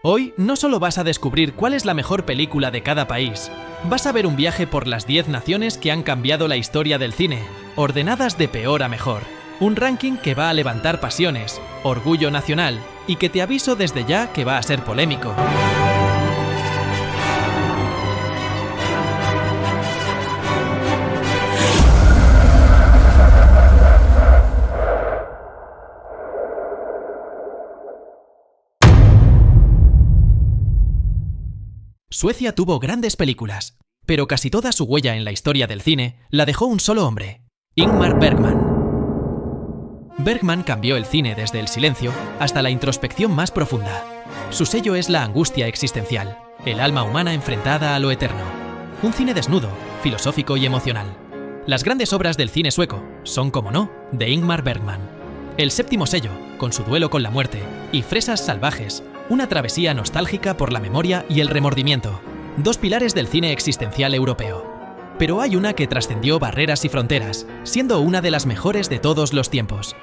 Hoy no solo vas a descubrir cuál es la mejor película de cada país, vas a ver un viaje por las 10 naciones que han cambiado la historia del cine, ordenadas de peor a mejor. Un ranking que va a levantar pasiones, orgullo nacional y que te aviso desde ya que va a ser polémico. Suecia tuvo grandes películas, pero casi toda su huella en la historia del cine la dejó un solo hombre, Ingmar Bergman. Bergman cambió el cine desde el silencio hasta la introspección más profunda. Su sello es la angustia existencial, el alma humana enfrentada a lo eterno. Un cine desnudo, filosófico y emocional. Las grandes obras del cine sueco son, como no, de Ingmar Bergman. El séptimo sello, con su duelo con la muerte, y Fresas salvajes, una travesía nostálgica por la memoria y el remordimiento. Dos pilares del cine existencial europeo. Pero hay una que trascendió barreras y fronteras, siendo una de las mejores de todos los tiempos.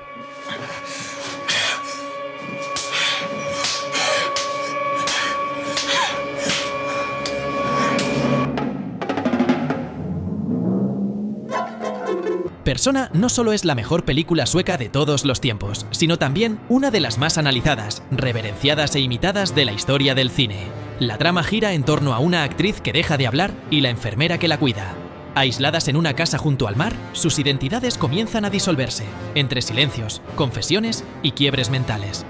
Persona no solo es la mejor película sueca de todos los tiempos, sino también una de las más analizadas, reverenciadas e imitadas de la historia del cine. La trama gira en torno a una actriz que deja de hablar y la enfermera que la cuida. Aisladas en una casa junto al mar, sus identidades comienzan a disolverse, entre silencios, confesiones y quiebres mentales.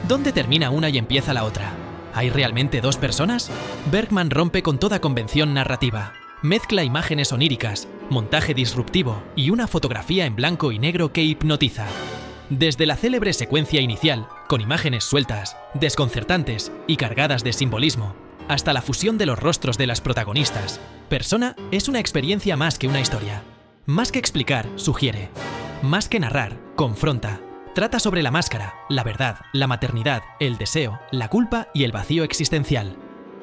¿Dónde termina una y empieza la otra? ¿Hay realmente dos personas? Bergman rompe con toda convención narrativa. Mezcla imágenes oníricas, montaje disruptivo y una fotografía en blanco y negro que hipnotiza. Desde la célebre secuencia inicial, con imágenes sueltas, desconcertantes y cargadas de simbolismo, hasta la fusión de los rostros de las protagonistas, Persona es una experiencia más que una historia. Más que explicar, sugiere. Más que narrar, confronta. Trata sobre la máscara, la verdad, la maternidad, el deseo, la culpa y el vacío existencial.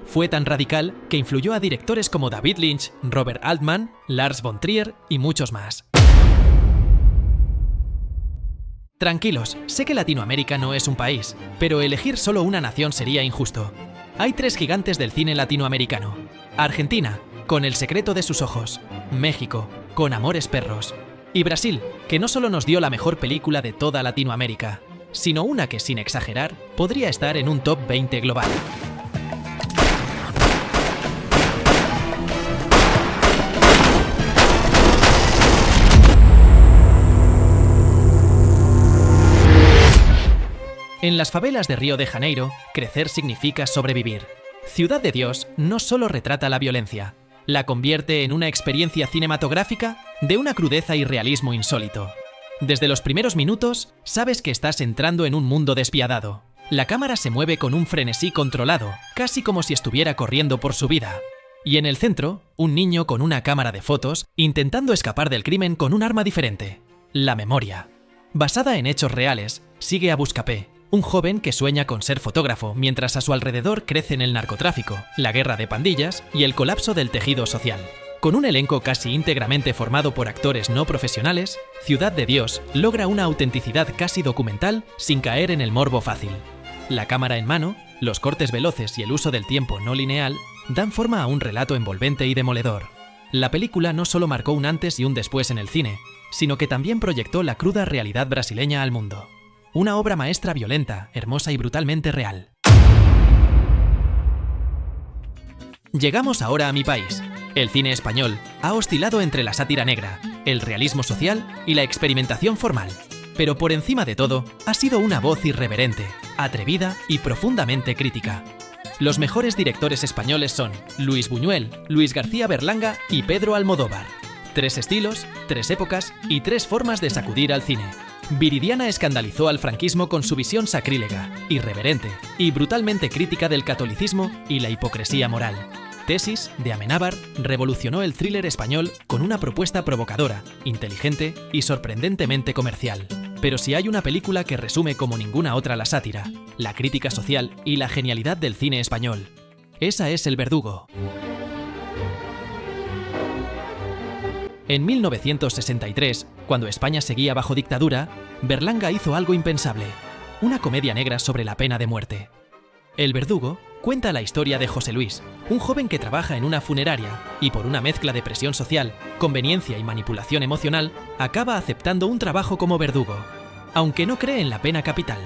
Fue tan radical que influyó a directores como David Lynch, Robert Altman, Lars von Trier y muchos más. Tranquilos, sé que Latinoamérica no es un país, pero elegir solo una nación sería injusto. Hay tres gigantes del cine latinoamericano. Argentina, con El secreto de sus ojos. México, con Amores perros. Y Brasil, que no solo nos dio la mejor película de toda Latinoamérica, sino una que, sin exagerar, podría estar en un top 20 global. En las favelas de Río de Janeiro, crecer significa sobrevivir. Ciudad de Dios no solo retrata la violencia, la convierte en una experiencia cinematográfica de una crudeza y realismo insólito. Desde los primeros minutos, sabes que estás entrando en un mundo despiadado. La cámara se mueve con un frenesí controlado, casi como si estuviera corriendo por su vida. Y en el centro, un niño con una cámara de fotos intentando escapar del crimen con un arma diferente: la memoria. Basada en hechos reales, sigue a Buscapé, un joven que sueña con ser fotógrafo mientras a su alrededor crecen el narcotráfico, la guerra de pandillas y el colapso del tejido social. Con un elenco casi íntegramente formado por actores no profesionales, Ciudad de Dios logra una autenticidad casi documental sin caer en el morbo fácil. La cámara en mano, los cortes veloces y el uso del tiempo no lineal dan forma a un relato envolvente y demoledor. La película no solo marcó un antes y un después en el cine, sino que también proyectó la cruda realidad brasileña al mundo. Una obra maestra violenta, hermosa y brutalmente real. Llegamos ahora a mi país. El cine español ha oscilado entre la sátira negra, el realismo social y la experimentación formal. Pero por encima de todo, ha sido una voz irreverente, atrevida y profundamente crítica. Los mejores directores españoles son Luis Buñuel, Luis García Berlanga y Pedro Almodóvar. 3 estilos, 3 épocas y 3 formas de sacudir al cine. Viridiana escandalizó al franquismo con su visión sacrílega, irreverente y brutalmente crítica del catolicismo y la hipocresía moral. Tesis, de Amenábar, revolucionó el thriller español con una propuesta provocadora, inteligente y sorprendentemente comercial. Pero si hay una película que resume como ninguna otra la sátira, la crítica social y la genialidad del cine español, esa es El verdugo. En 1963, cuando España seguía bajo dictadura, Berlanga hizo algo impensable: una comedia negra sobre la pena de muerte. El Verdugo cuenta la historia de José Luis, un joven que trabaja en una funeraria y por una mezcla de presión social, conveniencia y manipulación emocional, acaba aceptando un trabajo como verdugo, aunque no cree en la pena capital.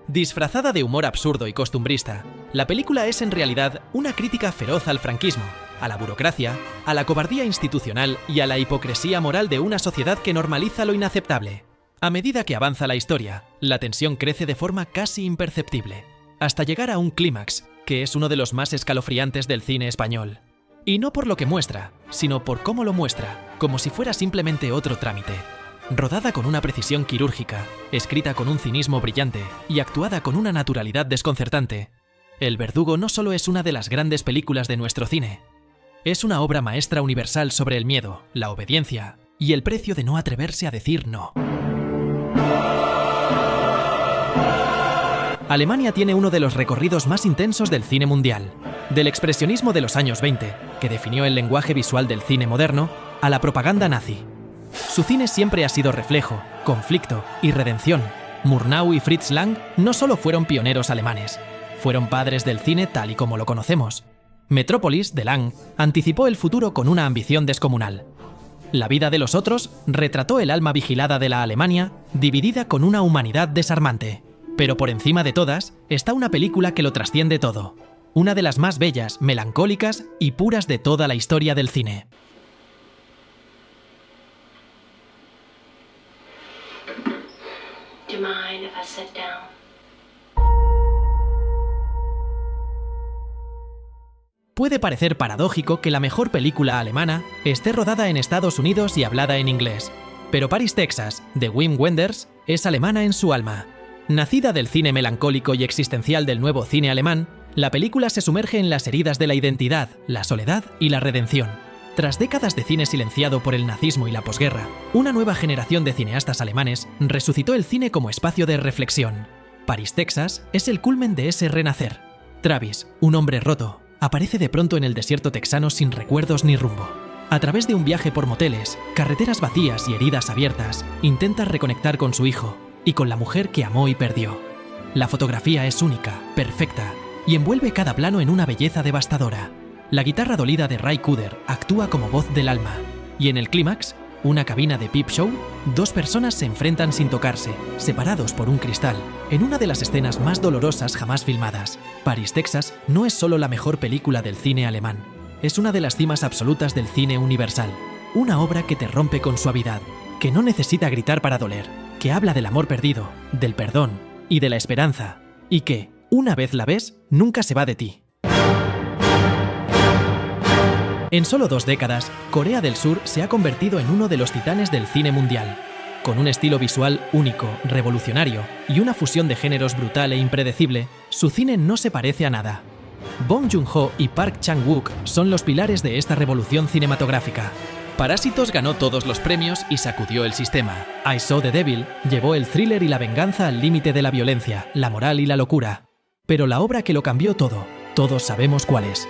Disfrazada de humor absurdo y costumbrista, la película es en realidad una crítica feroz al franquismo, a la burocracia, a la cobardía institucional y a la hipocresía moral de una sociedad que normaliza lo inaceptable. A medida que avanza la historia, la tensión crece de forma casi imperceptible, hasta llegar a un clímax, que es uno de los más escalofriantes del cine español. Y no por lo que muestra, sino por cómo lo muestra, como si fuera simplemente otro trámite. Rodada con una precisión quirúrgica, escrita con un cinismo brillante y actuada con una naturalidad desconcertante, El Verdugo no solo es una de las grandes películas de nuestro cine, es una obra maestra universal sobre el miedo, la obediencia y el precio de no atreverse a decir no. Alemania tiene uno de los recorridos más intensos del cine mundial, del expresionismo de los años 20, que definió el lenguaje visual del cine moderno, a la propaganda nazi. Su cine siempre ha sido reflejo, conflicto y redención. Murnau y Fritz Lang no solo fueron pioneros alemanes, fueron padres del cine tal y como lo conocemos. Metrópolis, de Lang, anticipó el futuro con una ambición descomunal. La vida de los otros retrató el alma vigilada de la Alemania, dividida con una humanidad desarmante. Pero por encima de todas, está una película que lo trasciende todo. Una de las más bellas, melancólicas y puras de toda la historia del cine. Do you mind if I sit down? Puede parecer paradójico que la mejor película alemana esté rodada en Estados Unidos y hablada en inglés. Pero Paris, Texas, de Wim Wenders, es alemana en su alma. Nacida del cine melancólico y existencial del nuevo cine alemán, la película se sumerge en las heridas de la identidad, la soledad y la redención. Tras décadas de cine silenciado por el nazismo y la posguerra, una nueva generación de cineastas alemanes resucitó el cine como espacio de reflexión. Paris, Texas, es el culmen de ese renacer. Travis, un hombre roto, aparece de pronto en el desierto texano sin recuerdos ni rumbo. A través de un viaje por moteles, carreteras vacías y heridas abiertas, intenta reconectar con su hijo y con la mujer que amó y perdió. La fotografía es única, perfecta, y envuelve cada plano en una belleza devastadora. La guitarra dolida de Ray Cooder actúa como voz del alma, y en el clímax, una cabina de Peep Show, dos personas se enfrentan sin tocarse, separados por un cristal, en una de las escenas más dolorosas jamás filmadas. Paris, Texas no es solo la mejor película del cine alemán, es una de las cimas absolutas del cine universal, una obra que te rompe con suavidad, que no necesita gritar para doler, que habla del amor perdido, del perdón y de la esperanza, y que, una vez la ves, nunca se va de ti. En solo 2 décadas, Corea del Sur se ha convertido en uno de los titanes del cine mundial. Con un estilo visual único, revolucionario y una fusión de géneros brutal e impredecible, su cine no se parece a nada. Bong Joon-ho y Park Chan-wook son los pilares de esta revolución cinematográfica. Parásitos ganó todos los premios y sacudió el sistema. I Saw the Devil llevó el thriller y la venganza al límite de la violencia, la moral y la locura. Pero la obra que lo cambió todo, todos sabemos cuál es.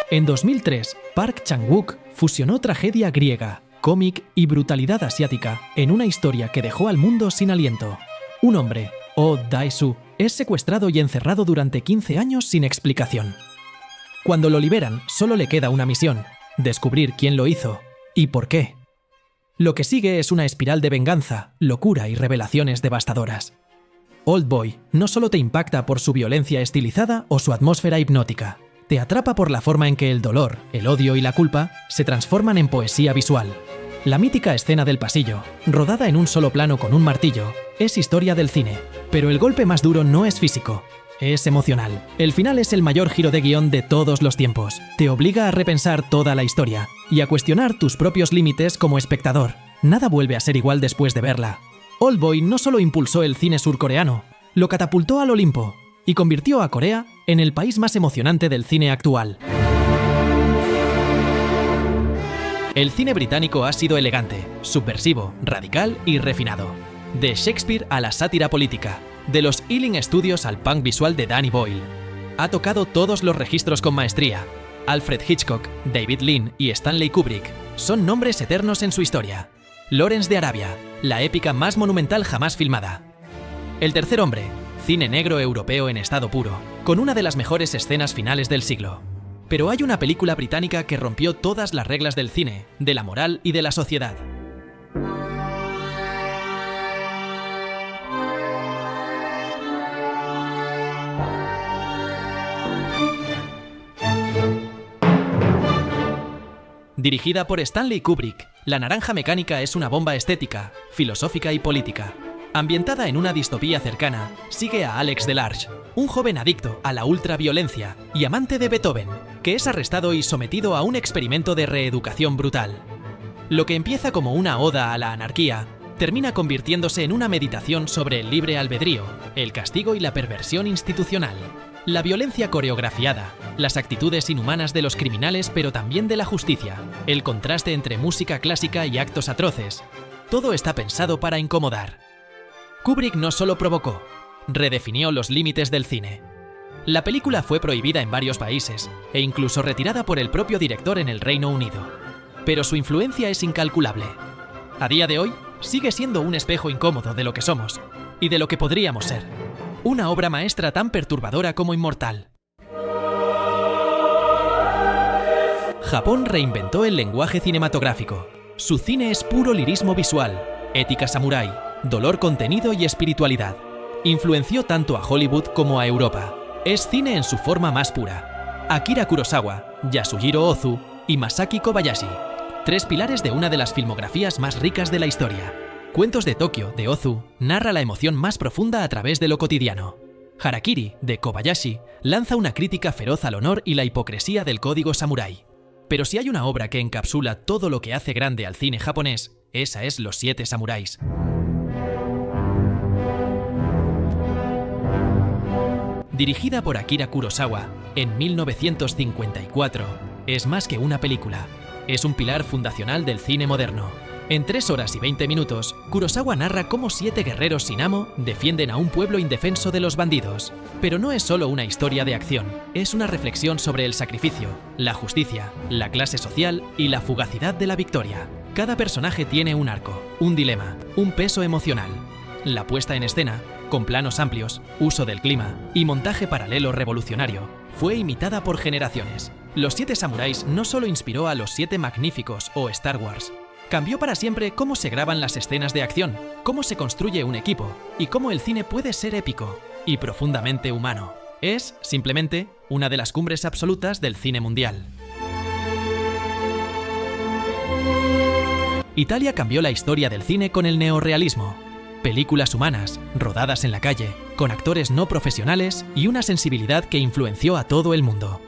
En 2003, Park Chan-wook fusionó tragedia griega, cómic y brutalidad asiática en una historia que dejó al mundo sin aliento. Un hombre, Oh Dae-soo, es secuestrado y encerrado durante 15 años sin explicación. Cuando lo liberan, solo le queda una misión: descubrir quién lo hizo y por qué. Lo que sigue es una espiral de venganza, locura y revelaciones devastadoras. Oldboy no solo te impacta por su violencia estilizada o su atmósfera hipnótica, te atrapa por la forma en que el dolor, el odio y la culpa se transforman en poesía visual. La mítica escena del pasillo, rodada en un solo plano con un martillo, es historia del cine, pero el golpe más duro no es físico, es emocional. El final es el mayor giro de guión de todos los tiempos. Te obliga a repensar toda la historia y a cuestionar tus propios límites como espectador. Nada vuelve a ser igual después de verla. Oldboy no solo impulsó el cine surcoreano, lo catapultó al Olimpo y convirtió a Corea en el país más emocionante del cine actual. El cine británico ha sido elegante, subversivo, radical y refinado. De Shakespeare a la sátira política, de los Ealing Studios al punk visual de Danny Boyle. Ha tocado todos los registros con maestría. Alfred Hitchcock, David Lean y Stanley Kubrick son nombres eternos en su historia. Lawrence de Arabia, la épica más monumental jamás filmada. El tercer hombre, cine negro europeo en estado puro, con una de las mejores escenas finales del siglo. Pero hay una película británica que rompió todas las reglas del cine, de la moral y de la sociedad. Dirigida por Stanley Kubrick, La Naranja Mecánica es una bomba estética, filosófica y política. Ambientada en una distopía cercana, sigue a Alex Delarge, un joven adicto a la ultraviolencia y amante de Beethoven, que es arrestado y sometido a un experimento de reeducación brutal. Lo que empieza como una oda a la anarquía, termina convirtiéndose en una meditación sobre el libre albedrío, el castigo y la perversión institucional. La violencia coreografiada, las actitudes inhumanas de los criminales pero también de la justicia, el contraste entre música clásica y actos atroces, todo está pensado para incomodar. Kubrick no solo provocó, redefinió los límites del cine. La película fue prohibida en varios países e incluso retirada por el propio director en el Reino Unido. Pero su influencia es incalculable. A día de hoy, sigue siendo un espejo incómodo de lo que somos y de lo que podríamos ser. Una obra maestra tan perturbadora como inmortal. Japón reinventó el lenguaje cinematográfico. Su cine es puro lirismo visual, ética samurái, dolor contenido y espiritualidad. Influenció tanto a Hollywood como a Europa. Es cine en su forma más pura. Akira Kurosawa, Yasuhiro Ozu y Masaki Kobayashi. Tres pilares de una de las filmografías más ricas de la historia. Cuentos de Tokio, de Ozu, narra la emoción más profunda a través de lo cotidiano. Harakiri, de Kobayashi, lanza una crítica feroz al honor y la hipocresía del código samurái. Pero si hay una obra que encapsula todo lo que hace grande al cine japonés, esa es Los Siete Samuráis. Dirigida por Akira Kurosawa en 1954, es más que una película. Es un pilar fundacional del cine moderno. En 3 horas y 20 minutos, Kurosawa narra cómo 7 guerreros sin amo defienden a un pueblo indefenso de los bandidos. Pero no es solo una historia de acción, es una reflexión sobre el sacrificio, la justicia, la clase social y la fugacidad de la victoria. Cada personaje tiene un arco, un dilema, un peso emocional. La puesta en escena, con planos amplios, uso del clima y montaje paralelo revolucionario, fue imitada por generaciones. Los Siete Samuráis no solo inspiró a Los Siete Magníficos o Star Wars, cambió para siempre cómo se graban las escenas de acción, cómo se construye un equipo y cómo el cine puede ser épico y profundamente humano. Es, simplemente, una de las cumbres absolutas del cine mundial. Italia cambió la historia del cine con el neorrealismo. Películas humanas, rodadas en la calle, con actores no profesionales y una sensibilidad que influenció a todo el mundo.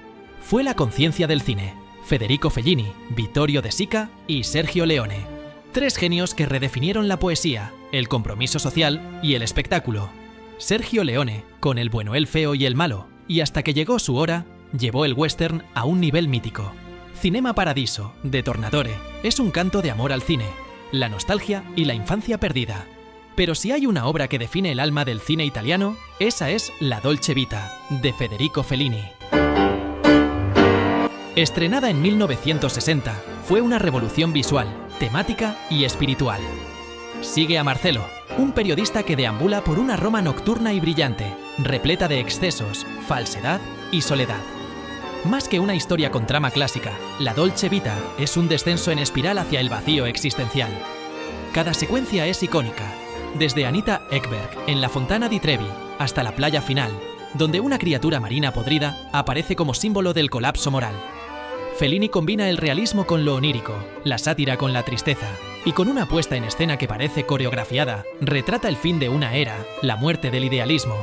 Fue la conciencia del cine. Federico Fellini, Vittorio De Sica y Sergio Leone. 3 genios que redefinieron la poesía, el compromiso social y el espectáculo. Sergio Leone, con El bueno, el feo y el malo, y Hasta que llegó su hora, llevó el western a un nivel mítico. Cinema Paradiso, de Tornatore, es un canto de amor al cine, la nostalgia y la infancia perdida. Pero si hay una obra que define el alma del cine italiano, esa es La Dolce Vita, de Federico Fellini. Estrenada en 1960, fue una revolución visual, temática y espiritual. Sigue a Marcello, un periodista que deambula por una Roma nocturna y brillante, repleta de excesos, falsedad y soledad. Más que una historia con trama clásica, La Dolce Vita es un descenso en espiral hacia el vacío existencial. Cada secuencia es icónica, desde Anita Ekberg en la Fontana di Trevi hasta la playa final, donde una criatura marina podrida aparece como símbolo del colapso moral. Fellini combina el realismo con lo onírico, la sátira con la tristeza, y con una puesta en escena que parece coreografiada, retrata el fin de una era, la muerte del idealismo,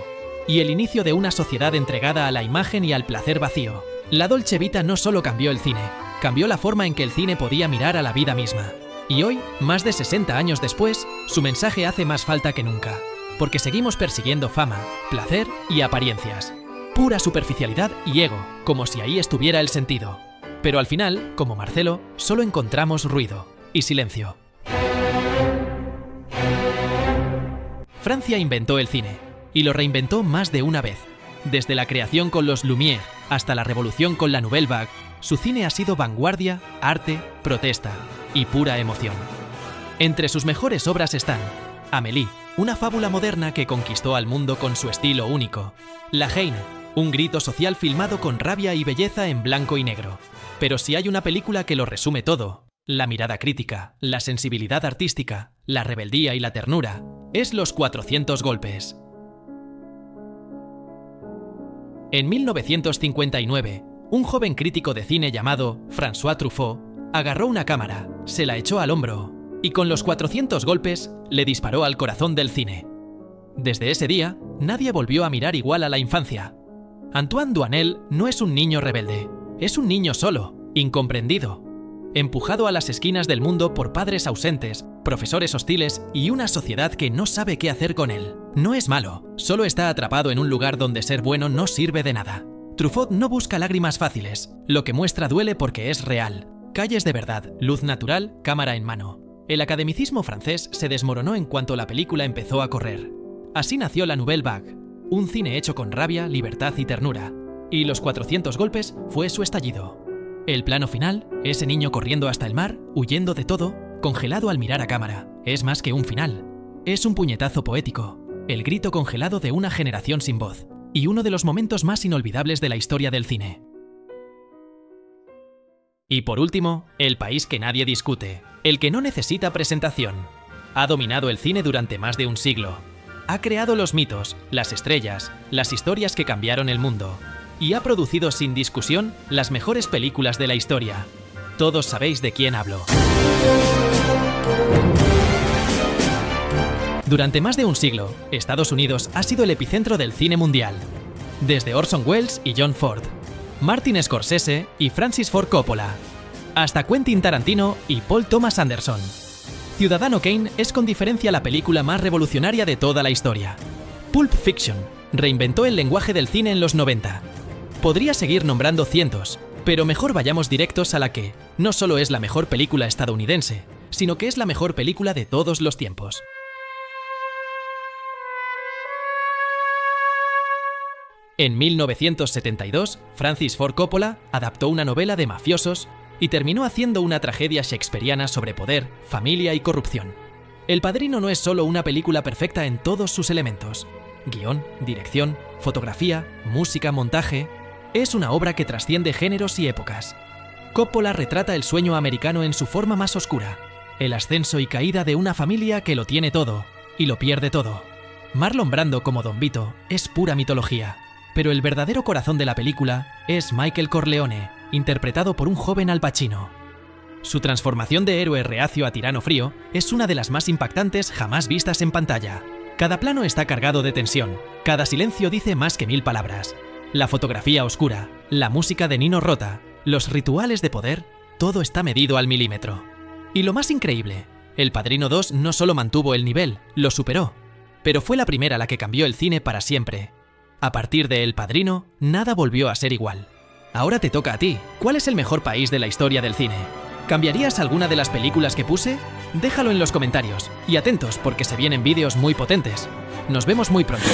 y el inicio de una sociedad entregada a la imagen y al placer vacío. La Dolce Vita no solo cambió el cine, cambió la forma en que el cine podía mirar a la vida misma. Y hoy, más de 60 años después, su mensaje hace más falta que nunca, porque seguimos persiguiendo fama, placer y apariencias. Pura superficialidad y ego, como si ahí estuviera el sentido. Pero al final, como Marcello, solo encontramos ruido y silencio. Francia inventó el cine, y lo reinventó más de una vez. Desde la creación con los Lumière hasta la revolución con la Nouvelle Vague, su cine ha sido vanguardia, arte, protesta y pura emoción. Entre sus mejores obras están Amélie, una fábula moderna que conquistó al mundo con su estilo único; La Haine, un grito social filmado con rabia y belleza en blanco y negro. Pero si hay una película que lo resume todo, la mirada crítica, la sensibilidad artística, la rebeldía y la ternura, es Los 400 golpes. En 1959, un joven crítico de cine llamado François Truffaut agarró una cámara, se la echó al hombro y con Los 400 golpes le disparó al corazón del cine. Desde ese día, nadie volvió a mirar igual a la infancia. Antoine Doinel no es un niño rebelde, es un niño solo, incomprendido, empujado a las esquinas del mundo por padres ausentes, profesores hostiles y una sociedad que no sabe qué hacer con él. No es malo, solo está atrapado en un lugar donde ser bueno no sirve de nada. Truffaut no busca lágrimas fáciles, lo que muestra duele porque es real. Calles de verdad, luz natural, cámara en mano. El academicismo francés se desmoronó en cuanto la película empezó a correr. Así nació la Nouvelle Vague, un cine hecho con rabia, libertad y ternura. Y Los 400 golpes fue su estallido. El plano final, ese niño corriendo hasta el mar, huyendo de todo, congelado al mirar a cámara, es más que un final. Es un puñetazo poético, el grito congelado de una generación sin voz, y uno de los momentos más inolvidables de la historia del cine. Y por último, el país que nadie discute, el que no necesita presentación. Ha dominado el cine durante más de un siglo. Ha creado los mitos, las estrellas, las historias que cambiaron el mundo. Y ha producido sin discusión las mejores películas de la historia. Todos sabéis de quién hablo. Durante más de un siglo, Estados Unidos ha sido el epicentro del cine mundial. Desde Orson Welles y John Ford, Martin Scorsese y Francis Ford Coppola, hasta Quentin Tarantino y Paul Thomas Anderson. Ciudadano Kane es con diferencia la película más revolucionaria de toda la historia. Pulp Fiction reinventó el lenguaje del cine en los 90. Podría seguir nombrando cientos, pero mejor vayamos directos a la que no solo es la mejor película estadounidense, sino que es la mejor película de todos los tiempos. En 1972, Francis Ford Coppola adaptó una novela de mafiosos y terminó haciendo una tragedia shakespeariana sobre poder, familia y corrupción. El Padrino no es solo una película perfecta en todos sus elementos: guión, dirección, fotografía, música, montaje. Es una obra que trasciende géneros y épocas. Coppola retrata el sueño americano en su forma más oscura, el ascenso y caída de una familia que lo tiene todo y lo pierde todo. Marlon Brando como Don Vito es pura mitología, pero el verdadero corazón de la película es Michael Corleone, interpretado por un joven Al Pacino. Su transformación de héroe reacio a tirano frío es una de las más impactantes jamás vistas en pantalla. Cada plano está cargado de tensión, cada silencio dice más que 1000 palabras. La fotografía oscura, la música de Nino Rota, los rituales de poder, todo está medido al milímetro. Y lo más increíble, El Padrino 2 no solo mantuvo el nivel, lo superó, pero fue la primera la que cambió el cine para siempre. A partir de El Padrino, nada volvió a ser igual. Ahora te toca a ti. ¿Cuál es el mejor país de la historia del cine? ¿Cambiarías alguna de las películas que puse? Déjalo en los comentarios. Y atentos porque se vienen vídeos muy potentes. Nos vemos muy pronto.